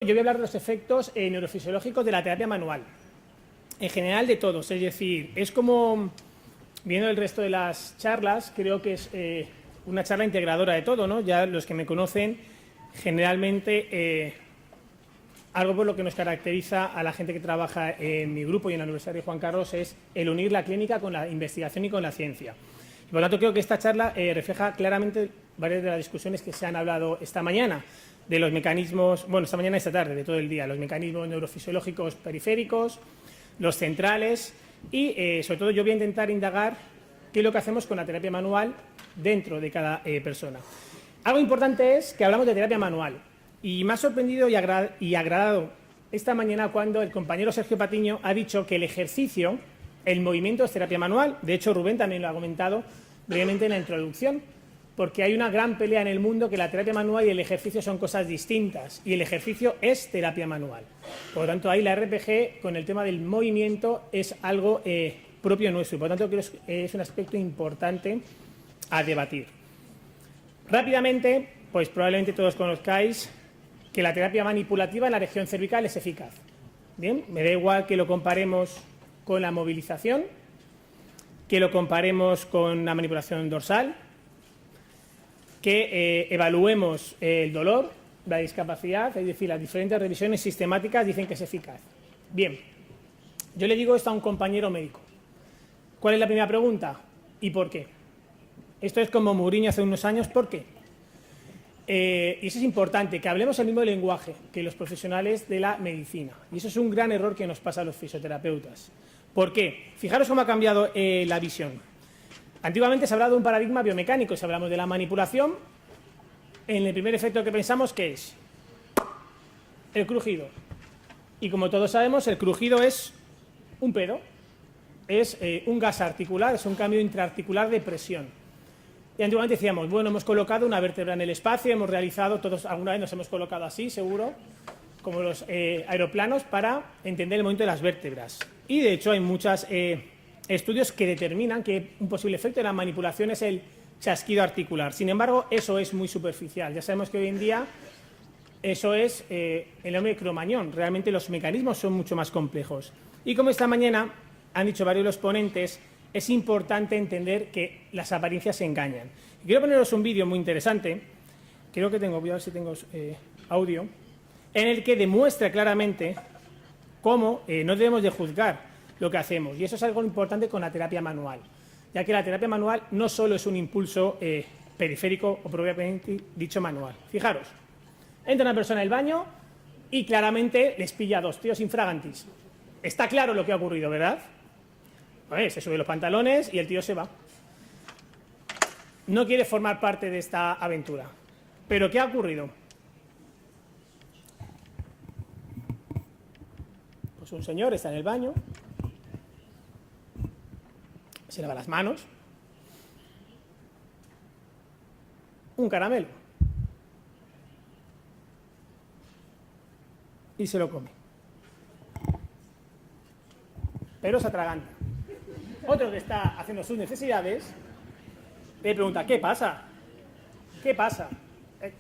Yo voy a hablar de los efectos neurofisiológicos de la terapia manual, en general de todos, es decir, es como, viendo el resto de las charlas, creo que es una charla integradora de todo, ¿no? Ya los que me conocen, generalmente algo por lo que nos caracteriza a la gente que trabaja en mi grupo y en la Universidad de Juan Carlos es el unir la clínica con la investigación y con la ciencia. Y por lo tanto, creo que esta charla refleja claramente varias de las discusiones que se han hablado esta mañana, de los mecanismos, bueno, esta mañana y esta tarde, de todo el día, los mecanismos neurofisiológicos periféricos, los centrales y, sobre todo, yo voy a intentar indagar qué es lo que hacemos con la terapia manual dentro de cada persona. Algo importante es que hablamos de terapia manual y me ha sorprendido y agradado esta mañana cuando el compañero Sergio Patiño ha dicho que el ejercicio, el movimiento es terapia manual. De hecho, Rubén también lo ha comentado brevemente en la introducción, porque hay una gran pelea en el mundo que la terapia manual y el ejercicio son cosas distintas y el ejercicio es terapia manual. Por lo tanto, ahí la RPG con el tema del movimiento es algo propio nuestro y por lo tanto creo que es un aspecto importante a debatir. Rápidamente, pues probablemente todos conozcáis que la terapia manipulativa en la región cervical es eficaz. Bien, me da igual que lo comparemos con la movilización, que lo comparemos con la manipulación dorsal, que evaluemos el dolor, la discapacidad, es decir, las diferentes revisiones sistemáticas dicen que es eficaz. Bien, yo le digo esto a un compañero médico. ¿Cuál es la primera pregunta? ¿Y por qué? Esto es como Mourinho hace unos años, ¿por qué? Y eso es importante, que hablemos el mismo lenguaje que los profesionales de la medicina. Y eso es un gran error que nos pasa a los fisioterapeutas. ¿Por qué? Fijaros cómo ha cambiado la visión. Antiguamente se ha hablado de un paradigma biomecánico, si hablamos de la manipulación, en el primer efecto que pensamos, ¿qué es? El crujido. Y como todos sabemos, el crujido es un pedo, es un gas articular, es un cambio intraarticular de presión. Y antiguamente decíamos, bueno, hemos colocado una vértebra en el espacio, hemos realizado, todos alguna vez nos hemos colocado así, seguro, como los aeroplanos, para entender el movimiento de las vértebras. Y de hecho hay muchas estudios que determinan que un posible efecto de la manipulación es el chasquido articular. Sin embargo, eso es muy superficial. Ya sabemos que hoy en día eso es el hombre cromañón. Realmente los mecanismos son mucho más complejos. Y como esta mañana han dicho varios de los ponentes, es importante entender que las apariencias se engañan. Y quiero poneros un vídeo muy interesante, creo que tengo, voy a ver si tengo audio, en el que demuestra claramente cómo no debemos de juzgar lo que hacemos. Y eso es algo importante con la terapia manual, ya que la terapia manual no solo es un impulso periférico o propiamente dicho manual. Fijaros, entra una persona en el baño y claramente les pilla a dos tíos infragantis. Está claro lo que ha ocurrido, ¿verdad? Se sube los pantalones y el tío se va. No quiere formar parte de esta aventura. ¿Pero qué ha ocurrido? Pues un señor está en el baño, se lava las manos, un caramelo y se lo come. Pero se atraganta. Otro que está haciendo sus necesidades le pregunta, ¿qué pasa? ¿Qué pasa?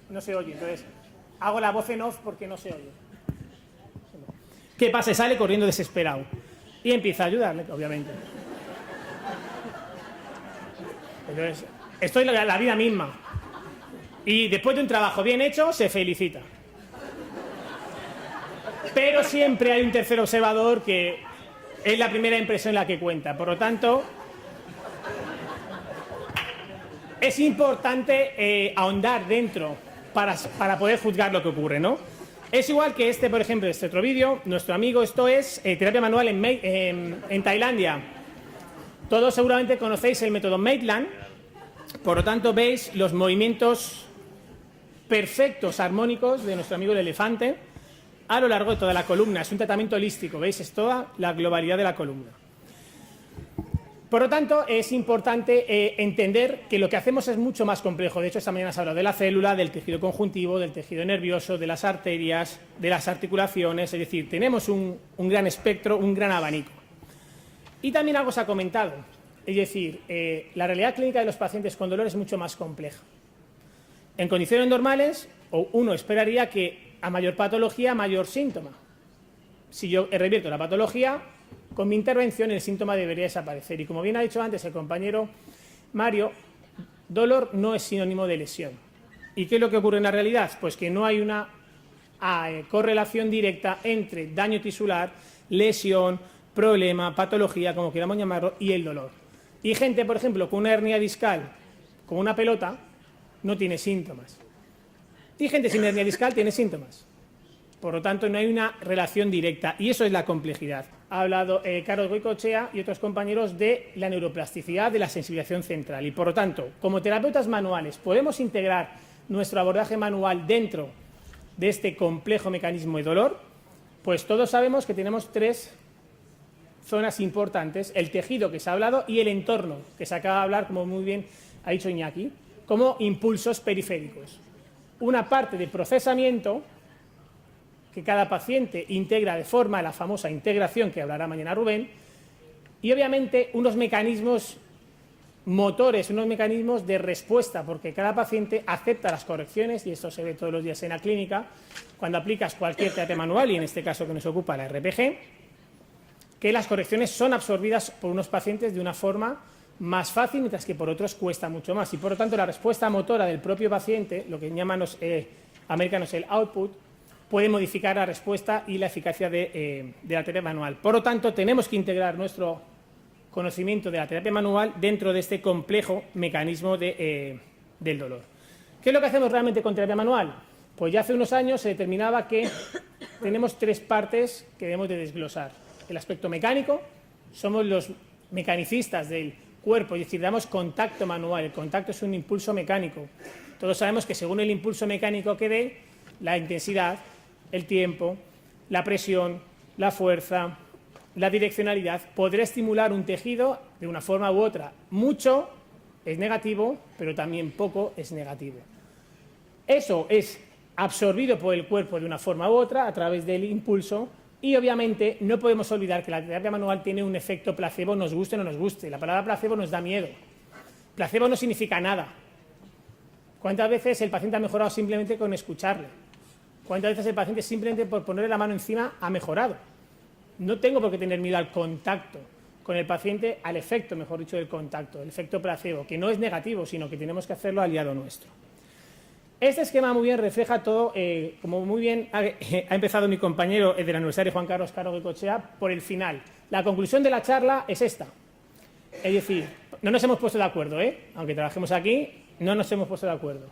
No se oye, entonces hago la voz en off porque no se oye. ¿Qué pasa? Y sale corriendo desesperado y empieza a ayudarle, obviamente. Entonces, esto es la vida misma. Y después de un trabajo bien hecho, se felicita. Pero siempre hay un tercer observador que es la primera impresión la que cuenta. Por lo tanto, es importante ahondar dentro para poder juzgar lo que ocurre, ¿no? Es igual que por ejemplo, este otro vídeo, nuestro amigo, esto es terapia manual en Tailandia. Todos seguramente conocéis el método Maitland, por lo tanto veis los movimientos perfectos, armónicos de nuestro amigo el elefante a lo largo de toda la columna. Es un tratamiento holístico, ¿veis? Es toda la globalidad de la columna. Por lo tanto, es importante entender que lo que hacemos es mucho más complejo. De hecho, esta mañana se ha hablado de la célula, del tejido conjuntivo, del tejido nervioso, de las arterias, de las articulaciones. Es decir, tenemos un gran espectro, un gran abanico. Y también algo se ha comentado. Es decir, la realidad clínica de los pacientes con dolor es mucho más compleja. En condiciones normales, uno esperaría que a mayor patología, mayor síntoma. Si yo revierto la patología, con mi intervención el síntoma debería desaparecer. Y como bien ha dicho antes el compañero Mario, dolor no es sinónimo de lesión. ¿Y qué es lo que ocurre en la realidad? Pues que no hay una correlación directa entre daño tisular, lesión, problema, patología, como queramos llamarlo, y el dolor. Y gente, por ejemplo, con una hernia discal, con una pelota, no tiene síntomas. Y gente sin hernia discal tiene síntomas. Por lo tanto, no hay una relación directa. Y eso es la complejidad. Ha hablado Carlos Goicoechea y otros compañeros de la neuroplasticidad, de la sensibilización central. Y por lo tanto, como terapeutas manuales, podemos integrar nuestro abordaje manual dentro de este complejo mecanismo de dolor. Pues todos sabemos que tenemos tres zonas importantes: el tejido, que se ha hablado, y el entorno, que se acaba de hablar, como muy bien ha dicho Iñaki, como impulsos periféricos. Una parte de procesamiento que cada paciente integra de forma la famosa integración que hablará mañana Rubén, y obviamente unos mecanismos motores, unos mecanismos de respuesta, porque cada paciente acepta las correcciones, y esto se ve todos los días en la clínica, cuando aplicas cualquier terapia manual, y en este caso que nos ocupa la RPG, que las correcciones son absorbidas por unos pacientes de una forma más fácil, mientras que por otros cuesta mucho más. Y por lo tanto, la respuesta motora del propio paciente, lo que llaman los americanos el output, puede modificar la respuesta y la eficacia de la terapia manual. Por lo tanto, tenemos que integrar nuestro conocimiento de la terapia manual dentro de este complejo mecanismo del dolor. ¿Qué es lo que hacemos realmente con terapia manual? Pues ya hace unos años se determinaba que tenemos tres partes que debemos de desglosar. El aspecto mecánico, somos los mecanicistas del cuerpo, es decir, damos contacto manual. El contacto es un impulso mecánico. Todos sabemos que según el impulso mecánico que dé, la intensidad, el tiempo, la presión, la fuerza, la direccionalidad, podrá estimular un tejido de una forma u otra. Mucho es negativo, pero también poco es negativo. Eso es absorbido por el cuerpo de una forma u otra a través del impulso, y obviamente no podemos olvidar que la terapia manual tiene un efecto placebo, nos guste o no nos guste. La palabra placebo nos da miedo. Placebo no significa nada. ¿Cuántas veces el paciente ha mejorado simplemente con escucharle? ¿Cuántas veces el paciente simplemente por ponerle la mano encima ha mejorado? No tengo por qué tener miedo al contacto con el paciente, al efecto, mejor dicho, del contacto, el efecto placebo, que no es negativo, sino que tenemos que hacerlo aliado nuestro. Este esquema muy bien refleja todo, como muy bien ha empezado mi compañero de la Universidad de Juan Carlos Goicoechea, por el final. La conclusión de la charla es esta. Es decir, no nos hemos puesto de acuerdo, aunque trabajemos aquí, no nos hemos puesto de acuerdo.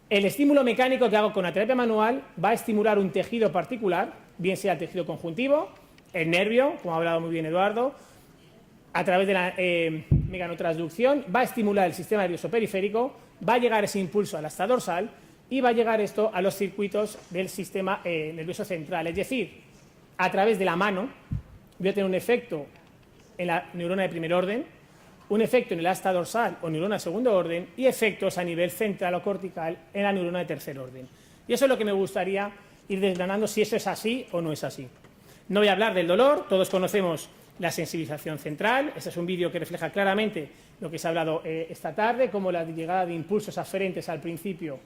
El estímulo mecánico que hago con la terapia manual va a estimular un tejido particular, bien sea el tejido conjuntivo, el nervio, como ha hablado muy bien Eduardo, a través de la meganotransducción, va a estimular el sistema nervioso periférico, va a llegar ese impulso a la asta dorsal y va a llegar esto a los circuitos del sistema nervioso central. Es decir, a través de la mano voy a tener un efecto en la neurona de primer orden, un efecto en el asta dorsal o neurona de segundo orden y efectos a nivel central o cortical en la neurona de tercer orden. Y eso es lo que me gustaría ir desgranando, si eso es así o no es así. No voy a hablar del dolor, todos conocemos la sensibilización central. Este es un vídeo que refleja claramente lo que se ha hablado esta tarde, cómo la llegada de impulsos aferentes al principio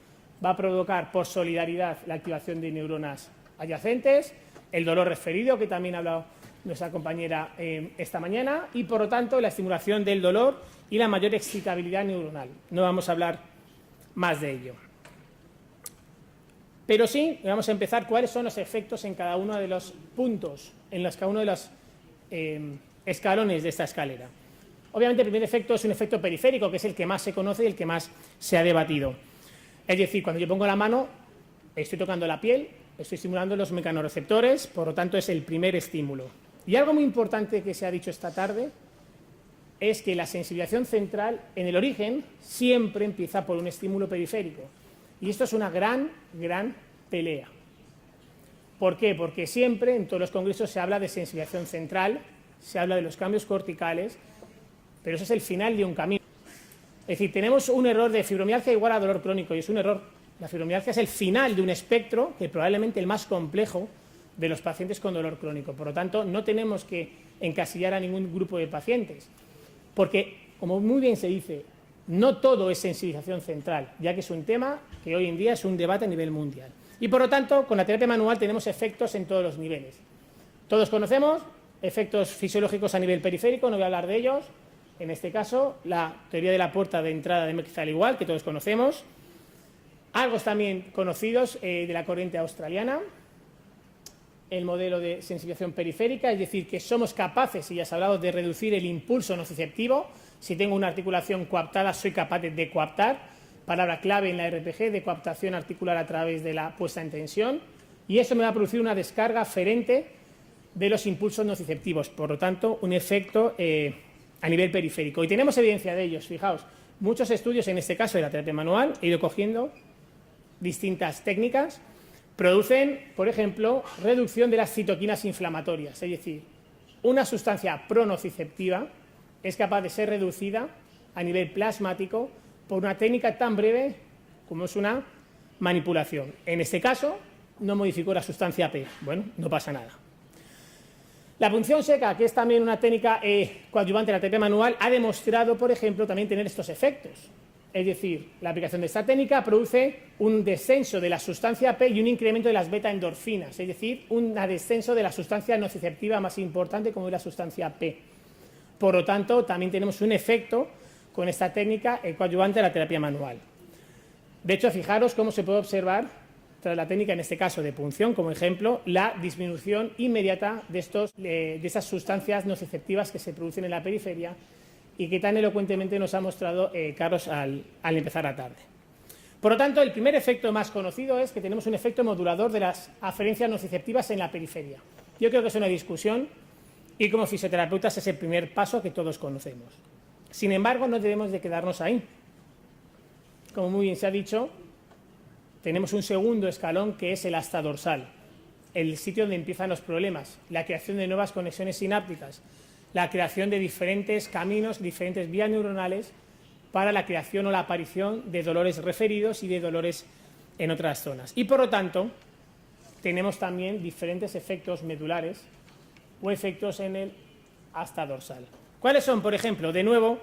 va a provocar por solidaridad la activación de neuronas adyacentes, el dolor referido, que también ha hablado nuestra compañera esta mañana, y por lo tanto la estimulación del dolor y la mayor excitabilidad neuronal. No vamos a hablar más de ello. Pero sí, vamos a empezar cuáles son los efectos en cada uno de los puntos, en cada uno de los escalones de esta escalera. Obviamente el primer efecto es un efecto periférico, que es el que más se conoce y el que más se ha debatido. Es decir, cuando yo pongo la mano, estoy tocando la piel, estoy estimulando los mecanorreceptores, por lo tanto es el primer estímulo. Y algo muy importante que se ha dicho esta tarde es que la sensibilización central, en el origen, siempre empieza por un estímulo periférico. Y esto es una gran pelea. ¿Por qué? Porque siempre en todos los congresos se habla de sensibilización central, se habla de los cambios corticales, pero eso es el final de un camino. Es decir, tenemos un error de fibromialgia igual a dolor crónico, y es un error. La fibromialgia es el final de un espectro, que probablemente el más complejo de los pacientes con dolor crónico. Por lo tanto, no tenemos que encasillar a ningún grupo de pacientes, porque, como muy bien se dice, no todo es sensibilización central, ya que es un tema que hoy en día es un debate a nivel mundial. Y por lo tanto, con la terapia manual tenemos efectos en todos los niveles. Todos conocemos efectos fisiológicos a nivel periférico, no voy a hablar de ellos. En este caso, la teoría de la puerta de entrada de Merckx al igual, que todos conocemos. Algo también conocidos de la corriente australiana, el modelo de sensibilización periférica, es decir, que somos capaces, y ya se ha hablado, de reducir el impulso nociceptivo. Si tengo una articulación coaptada, soy capaz de coaptar, palabra clave en la RPG, de coaptación articular a través de la puesta en tensión, y eso me va a producir una descarga aferente de los impulsos nociceptivos, por lo tanto, un efecto a nivel periférico. Y tenemos evidencia de ellos, fijaos, muchos estudios, en este caso de la terapia manual, he ido cogiendo distintas técnicas, producen, por ejemplo, reducción de las citoquinas inflamatorias, es decir, una sustancia pronociceptiva es capaz de ser reducida a nivel plasmático por una técnica tan breve como es una manipulación. En este caso, no modificó la sustancia P. Bueno, no pasa nada. La punción seca, que es también una técnica coadyuvante de la terapia manual, ha demostrado, por ejemplo, también tener estos efectos. Es decir, la aplicación de esta técnica produce un descenso de la sustancia P y un incremento de las beta-endorfinas, es decir, un descenso de la sustancia nociceptiva más importante como es la sustancia P. Por lo tanto, también tenemos un efecto con esta técnica coadyuvante de la terapia manual. De hecho, fijaros cómo se puede observar, tras la técnica, en este caso de punción, como ejemplo, la disminución inmediata de estas sustancias nociceptivas que se producen en la periferia y que tan elocuentemente nos ha mostrado Carlos al empezar la tarde. Por lo tanto, el primer efecto más conocido es que tenemos un efecto modulador de las aferencias nociceptivas en la periferia. Yo creo que es una discusión y como fisioterapeutas es el primer paso que todos conocemos. Sin embargo, no debemos de quedarnos ahí. Como muy bien se ha dicho, tenemos un segundo escalón que es el asta dorsal, el sitio donde empiezan los problemas, la creación de nuevas conexiones sinápticas, la creación de diferentes caminos, diferentes vías neuronales para la creación o la aparición de dolores referidos y de dolores en otras zonas. Y por lo tanto, tenemos también diferentes efectos medulares o efectos en el asta dorsal. ¿Cuáles son? Por ejemplo, de nuevo,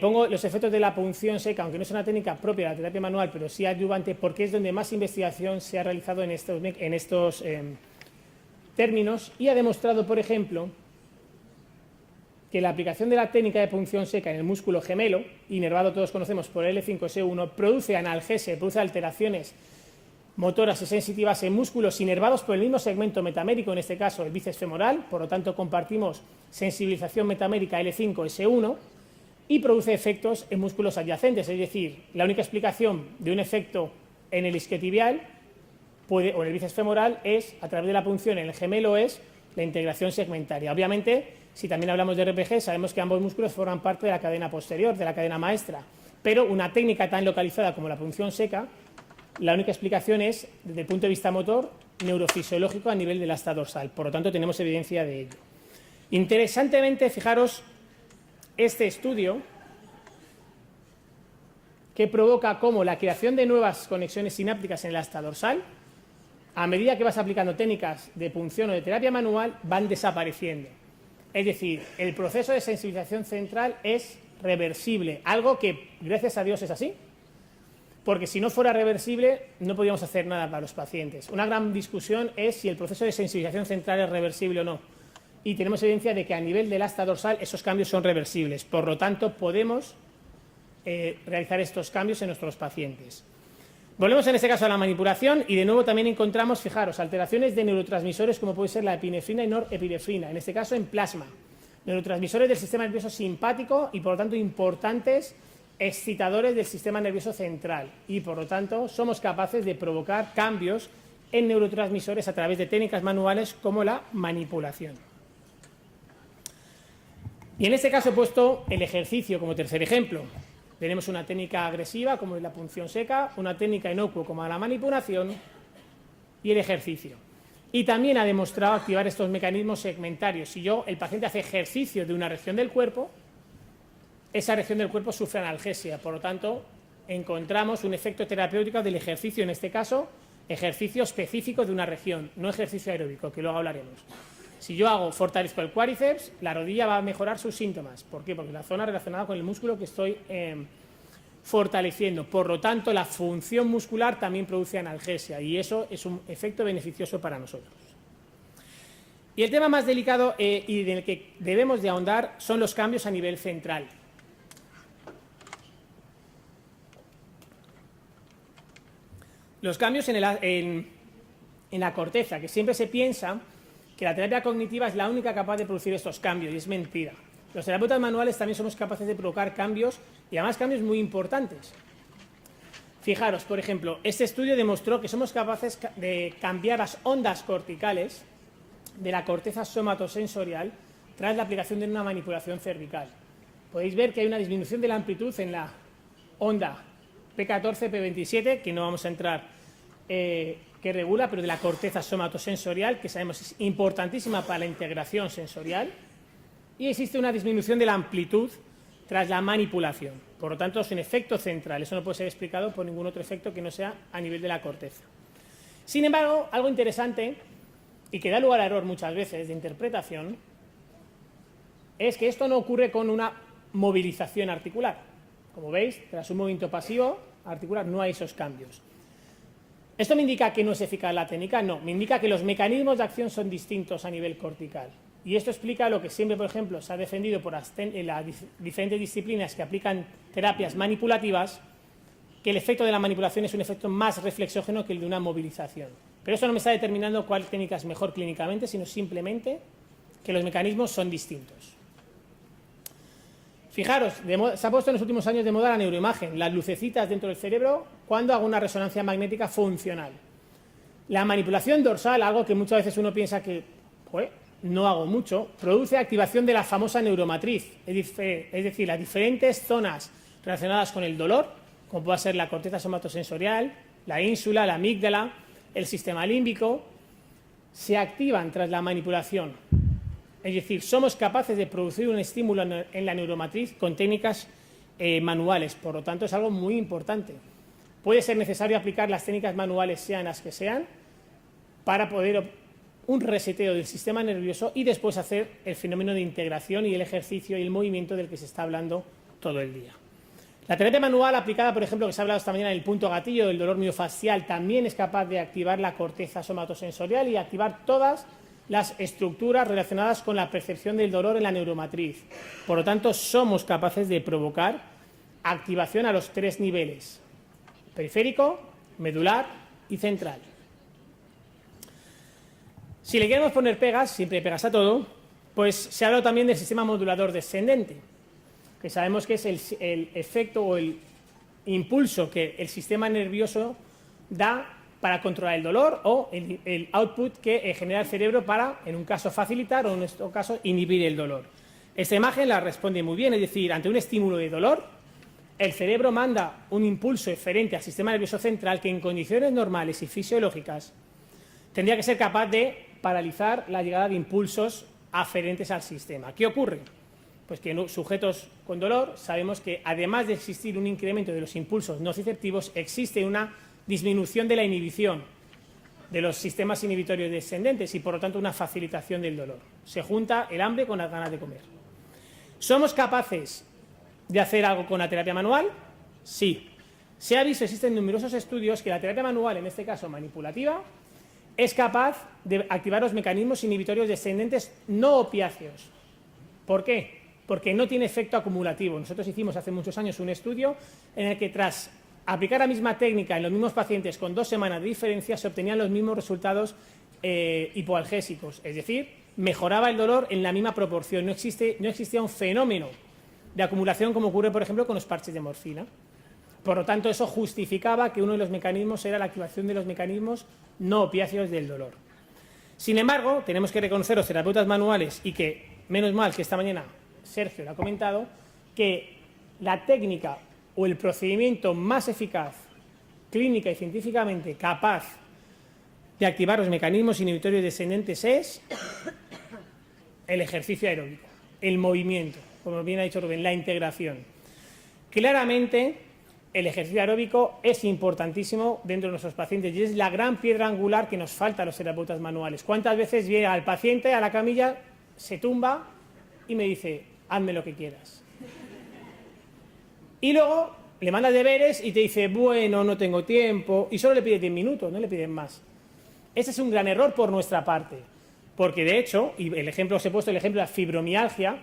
pongo los efectos de la punción seca, aunque no es una técnica propia de la terapia manual, pero sí adyuvante, porque es donde más investigación se ha realizado en estos términos y ha demostrado, por ejemplo, que la aplicación de la técnica de punción seca en el músculo gemelo, inervado todos conocemos por L5S1, produce analgesia, produce alteraciones motoras y sensitivas en músculos inervados por el mismo segmento metamérico, en este caso el bíceps femoral, por lo tanto compartimos sensibilización metamérica L5S1 y produce efectos en músculos adyacentes, es decir, la única explicación de un efecto en el isquiotibial o en el bíceps femoral es, a través de la punción en el gemelo, es la integración segmentaria. Obviamente, si también hablamos de RPG, sabemos que ambos músculos forman parte de la cadena posterior, de la cadena maestra, pero una técnica tan localizada como la punción seca, la única explicación es, desde el punto de vista motor, neurofisiológico a nivel del asta dorsal. Por lo tanto, tenemos evidencia de ello. Interesantemente, fijaros, este estudio que provoca cómo la creación de nuevas conexiones sinápticas en el asta dorsal, a medida que vas aplicando técnicas de punción o de terapia manual, van desapareciendo. Es decir, el proceso de sensibilización central es reversible, algo que, gracias a Dios, es así, porque si no fuera reversible no podríamos hacer nada para los pacientes. Una gran discusión es si el proceso de sensibilización central es reversible o no, y tenemos evidencia de que a nivel del asta dorsal esos cambios son reversibles, por lo tanto podemos realizar estos cambios en nuestros pacientes. Volvemos en este caso a la manipulación y de nuevo también encontramos, fijaros, alteraciones de neurotransmisores como puede ser la epinefrina y norepinefrina, en este caso en plasma, neurotransmisores del sistema nervioso simpático y por lo tanto importantes excitadores del sistema nervioso central y por lo tanto somos capaces de provocar cambios en neurotransmisores a través de técnicas manuales como la manipulación. Y en este caso he puesto el ejercicio como tercer ejemplo. Tenemos una técnica agresiva como es la punción seca, una técnica inocua como la manipulación y el ejercicio. Y también ha demostrado activar estos mecanismos segmentarios. Si el paciente hace ejercicio de una región del cuerpo, esa región del cuerpo sufre analgesia. Por lo tanto, encontramos un efecto terapéutico del ejercicio, en este caso, ejercicio específico de una región, no ejercicio aeróbico, que luego hablaremos. Si yo fortalezco el cuádriceps, la rodilla va a mejorar sus síntomas. ¿Por qué? Porque la zona relacionada con el músculo que estoy fortaleciendo. Por lo tanto, la función muscular también produce analgesia y eso es un efecto beneficioso para nosotros. Y el tema más delicado y del que debemos de ahondar son los cambios a nivel central. Los cambios en la corteza, que siempre se piensa que la terapia cognitiva es la única capaz de producir estos cambios, y es mentira. Los terapeutas manuales también somos capaces de provocar cambios, y además cambios muy importantes. Fijaros, por ejemplo, este estudio demostró que somos capaces de cambiar las ondas corticales de la corteza somatosensorial tras la aplicación de una manipulación cervical. Podéis ver que hay una disminución de la amplitud en la onda P14, P27, que no vamos a entrar, que regula, pero de la corteza somatosensorial, que sabemos es importantísima para la integración sensorial, y existe una disminución de la amplitud tras la manipulación. Por lo tanto, es un efecto central. Eso no puede ser explicado por ningún otro efecto que no sea a nivel de la corteza. Sin embargo, algo interesante, y que da lugar a error muchas veces de interpretación, es que esto no ocurre con una movilización articular. Como veis, tras un movimiento pasivo articular no hay esos cambios. ¿Esto me indica que no es eficaz la técnica? No, me indica que los mecanismos de acción son distintos a nivel cortical. Y esto explica lo que siempre, por ejemplo, se ha defendido por las diferentes disciplinas que aplican terapias manipulativas, que el efecto de la manipulación es un efecto más reflexógeno que el de una movilización. Pero eso no me está determinando cuál técnica es mejor clínicamente, sino simplemente que los mecanismos son distintos. Fijaros, se ha puesto en los últimos años de moda la neuroimagen, las lucecitas dentro del cerebro cuando hago una resonancia magnética funcional. La manipulación dorsal, algo que muchas veces uno piensa que no hago mucho, produce activación de la famosa neuromatriz, es decir, las diferentes zonas relacionadas con el dolor, como puede ser la corteza somatosensorial, la ínsula, la amígdala, el sistema límbico, se activan tras la manipulación. Es decir, somos capaces de producir un estímulo en la neuromatriz con técnicas manuales, por lo tanto es algo muy importante. Puede ser necesario aplicar las técnicas manuales, sean las que sean, para poder un reseteo del sistema nervioso y después hacer el fenómeno de integración y el ejercicio y el movimiento del que se está hablando todo el día. La terapia manual aplicada, por ejemplo, que se ha hablado esta mañana en el punto gatillo del dolor miofascial, también es capaz de activar la corteza somatosensorial y activar todas las estructuras relacionadas con la percepción del dolor en la neuromatriz. Por lo tanto, somos capaces de provocar activación a los tres niveles: periférico, medular y central. Si le queremos poner pegas, siempre pegas a todo, pues se ha hablado también del sistema modulador descendente, que sabemos que es el efecto o el impulso que el sistema nervioso da para controlar el dolor, o el output que genera el cerebro para, en un caso, facilitar o en este caso, inhibir el dolor. Esta imagen la responde muy bien, es decir, ante un estímulo de dolor, el cerebro manda un impulso eferente al sistema nervioso central que en condiciones normales y fisiológicas tendría que ser capaz de paralizar la llegada de impulsos aferentes al sistema. ¿Qué ocurre? Pues que en sujetos con dolor sabemos que además de existir un incremento de los impulsos nociceptivos, existe una disminución de la inhibición de los sistemas inhibitorios descendentes y por lo tanto una facilitación del dolor. Se junta el hambre con las ganas de comer. ¿Somos capaces de hacer algo con la terapia manual? Sí. Se ha visto, existen numerosos estudios que la terapia manual, en este caso manipulativa, es capaz de activar los mecanismos inhibitorios descendentes no opiáceos. ¿Por qué? Porque no tiene efecto acumulativo. Nosotros hicimos hace muchos años un estudio en el que tras aplicar la misma técnica en los mismos pacientes con 2 semanas de diferencia se obtenían los mismos resultados hipoalgésicos, es decir, mejoraba el dolor en la misma proporción, no existía un fenómeno de acumulación como ocurre, por ejemplo, con los parches de morfina. Por lo tanto, eso justificaba que uno de los mecanismos era la activación de los mecanismos no opiáceos del dolor. Sin embargo, tenemos que reconocer los terapeutas manuales, y que, menos mal que esta mañana Sergio lo ha comentado, que la técnica o el procedimiento más eficaz, clínica y científicamente capaz de activar los mecanismos inhibitorios descendentes es el ejercicio aeróbico, el movimiento, como bien ha dicho Rubén, la integración. Claramente, el ejercicio aeróbico es importantísimo dentro de nuestros pacientes y es la gran piedra angular que nos falta a los terapeutas manuales. ¿Cuántas veces llega el paciente a la camilla, se tumba y me dice, hazme lo que quieras? Y luego le mandas deberes y te dice, bueno, no tengo tiempo, y solo le pides 10 minutos, no le piden más. Ese es un gran error por nuestra parte, porque de hecho, y el ejemplo os he puesto, el ejemplo de la fibromialgia,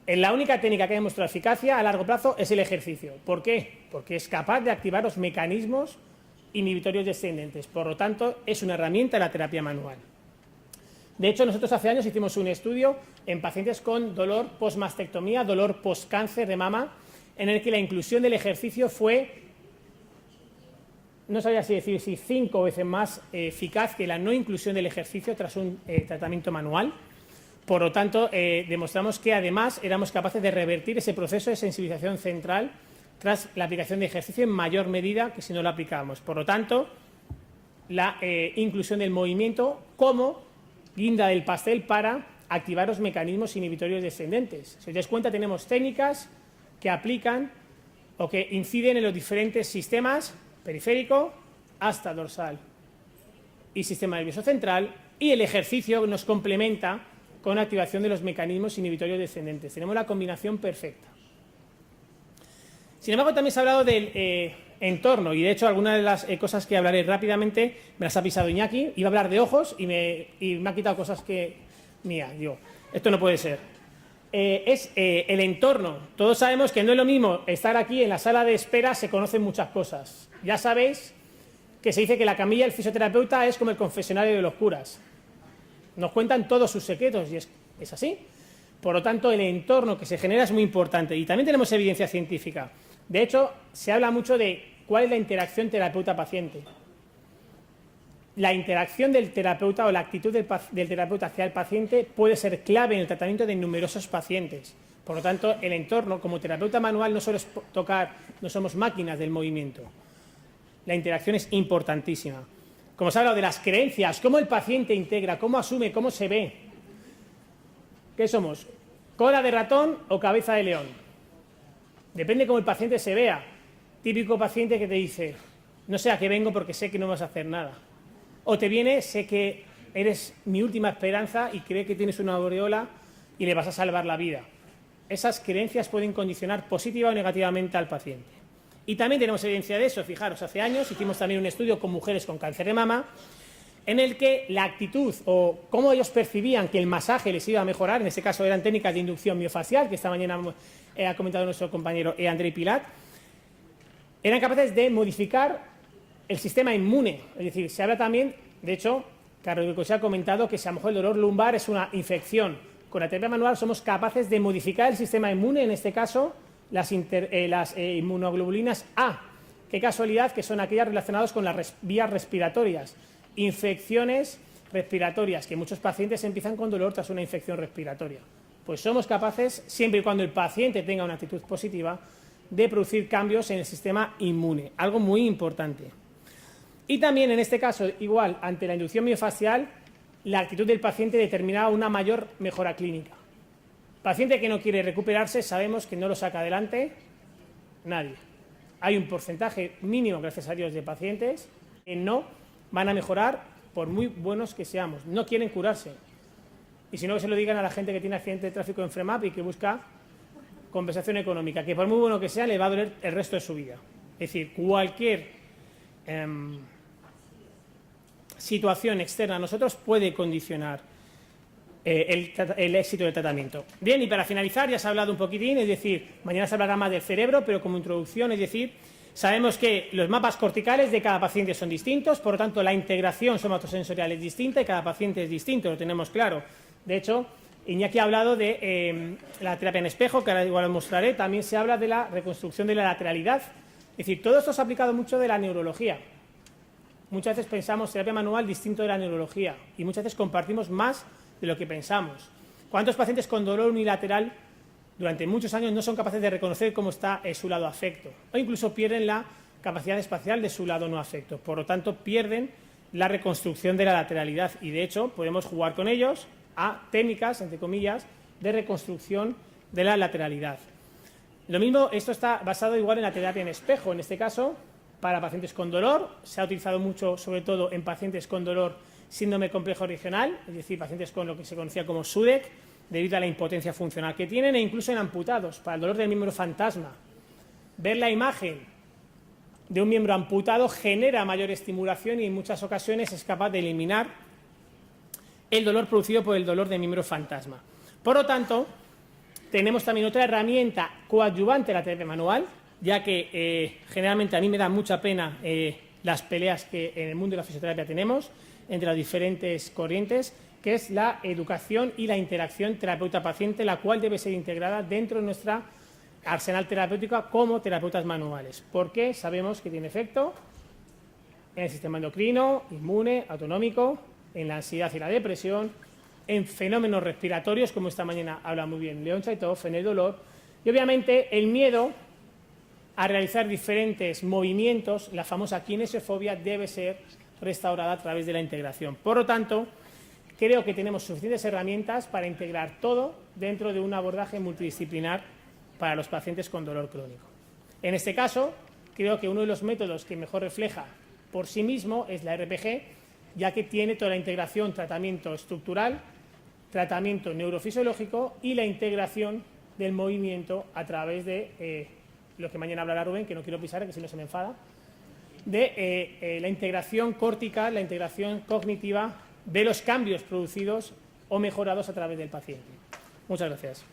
la única técnica que ha demostrado eficacia a largo plazo es el ejercicio. ¿Por qué? Porque es capaz de activar los mecanismos inhibitorios descendentes. Por lo tanto, es una herramienta de la terapia manual. De hecho, nosotros hace años hicimos un estudio en pacientes con dolor postmastectomía, dolor postcáncer de mama, en el que la inclusión del ejercicio fue, no sabía si decir si 5 veces más eficaz que la no inclusión del ejercicio tras un tratamiento manual. Por lo tanto, demostramos que además éramos capaces de revertir ese proceso de sensibilización central tras la aplicación de ejercicio en mayor medida que si no lo aplicábamos. Por lo tanto, la inclusión del movimiento como guinda del pastel para activar los mecanismos inhibitorios descendentes. Si os dais cuenta, tenemos técnicas que aplican o que inciden en los diferentes sistemas, periférico hasta dorsal y sistema nervioso central, y el ejercicio nos complementa con la activación de los mecanismos inhibitorios descendentes. Tenemos la combinación perfecta. Sin embargo, también se ha hablado del entorno, y de hecho algunas de las cosas que hablaré rápidamente me las ha pisado Iñaki. Iba a hablar de ojos y me ha quitado cosas que mía. Digo, esto no puede ser. Es el entorno. Todos sabemos que no es lo mismo estar aquí en la sala de espera, se conocen muchas cosas. Ya sabéis que se dice que la camilla del fisioterapeuta es como el confesionario de los curas. Nos cuentan todos sus secretos y es así. Por lo tanto, el entorno que se genera es muy importante y también tenemos evidencia científica. De hecho, se habla mucho de cuál es la interacción terapeuta-paciente. La interacción del terapeuta o la actitud del terapeuta hacia el paciente puede ser clave en el tratamiento de numerosos pacientes. Por lo tanto, el entorno, como terapeuta manual, no solo es tocar, no somos máquinas del movimiento. La interacción es importantísima. Como se ha hablado de las creencias, cómo el paciente integra, cómo asume, cómo se ve. ¿Qué somos? ¿Cola de ratón o cabeza de león? Depende cómo el paciente se vea. Típico paciente que te dice, no sé a qué vengo porque sé que no vas a hacer nada. O te viene, sé que eres mi última esperanza y cree que tienes una aureola y le vas a salvar la vida. Esas creencias pueden condicionar positiva o negativamente al paciente. Y también tenemos evidencia de eso. Fijaros, hace años hicimos también un estudio con mujeres con cáncer de mama en el que la actitud o cómo ellos percibían que el masaje les iba a mejorar, en este caso eran técnicas de inducción miofacial, que esta mañana ha comentado nuestro compañero Andrei Pilat, eran capaces de modificar el sistema inmune. Es decir, se habla también, de hecho, Carlos se ha comentado que si a lo mejor el dolor lumbar es una infección. Con la terapia manual somos capaces de modificar el sistema inmune, en este caso las inmunoglobulinas A. Qué casualidad que son aquellas relacionadas con las vías respiratorias. Infecciones respiratorias, que muchos pacientes empiezan con dolor tras una infección respiratoria. Pues somos capaces, siempre y cuando el paciente tenga una actitud positiva, de producir cambios en el sistema inmune, algo muy importante. Y también en este caso, igual, ante la inducción miofacial, la actitud del paciente determinaba una mayor mejora clínica. Paciente que no quiere recuperarse, sabemos que no lo saca adelante nadie. Hay un porcentaje mínimo, gracias a Dios, de pacientes que no van a mejorar por muy buenos que seamos. No quieren curarse. Y si no, que se lo digan a la gente que tiene accidente de tráfico en FREMAP y que busca compensación económica, que por muy bueno que sea, le va a doler el resto de su vida. Es decir, cualquier situación externa a nosotros puede condicionar el éxito del tratamiento. Bien, y para finalizar, ya se ha hablado un poquitín, es decir, mañana se hablará más del cerebro, pero como introducción, es decir, sabemos que los mapas corticales de cada paciente son distintos, por lo tanto, la integración somatosensorial es distinta y cada paciente es distinto, lo tenemos claro. De hecho, Iñaki ha hablado de la terapia en espejo, que ahora igual os mostraré. También se habla de la reconstrucción de la lateralidad. Es decir, todo esto se ha aplicado mucho de la neurología. Muchas veces pensamos terapia manual distinto de la neurología y muchas veces compartimos más de lo que pensamos. ¿Cuántos pacientes con dolor unilateral durante muchos años no son capaces de reconocer cómo está su lado afecto? O incluso pierden la capacidad espacial de su lado no afecto. Por lo tanto, pierden la reconstrucción de la lateralidad y, de hecho, podemos jugar con ellos a técnicas, entre comillas, de reconstrucción de la lateralidad. Lo mismo, esto está basado igual en la terapia en espejo, en este caso, para pacientes con dolor. Se ha utilizado mucho, sobre todo, en pacientes con dolor síndrome complejo regional, es decir, pacientes con lo que se conocía como SUDEC, debido a la impotencia funcional que tienen, e incluso en amputados, para el dolor del miembro fantasma. Ver la imagen de un miembro amputado genera mayor estimulación y en muchas ocasiones es capaz de eliminar el dolor producido por el dolor de miembro fantasma. Por lo tanto, tenemos también otra herramienta coadyuvante a la terapia manual, ya que generalmente a mí me da mucha pena las peleas que en el mundo de la fisioterapia tenemos entre las diferentes corrientes, que es la educación y la interacción terapeuta-paciente, la cual debe ser integrada dentro de nuestra arsenal terapéutico como terapeutas manuales, porque sabemos que tiene efecto en el sistema endocrino, inmune, autonómico, en la ansiedad y la depresión, en fenómenos respiratorios, como esta mañana habla muy bien León Chaitov, en el dolor, y obviamente el miedo a realizar diferentes movimientos, la famosa kinesiofobia, debe ser restaurada a través de la integración. Por lo tanto, creo que tenemos suficientes herramientas para integrar todo dentro de un abordaje multidisciplinar para los pacientes con dolor crónico. En este caso, creo que uno de los métodos que mejor refleja por sí mismo es la RPG, ya que tiene toda la integración, tratamiento estructural, tratamiento neurofisiológico y la integración del movimiento a través de lo que mañana hablará Rubén, que no quiero pisar, que si no se me enfada, de la integración cortical, la integración cognitiva de los cambios producidos o mejorados a través del paciente. Muchas gracias.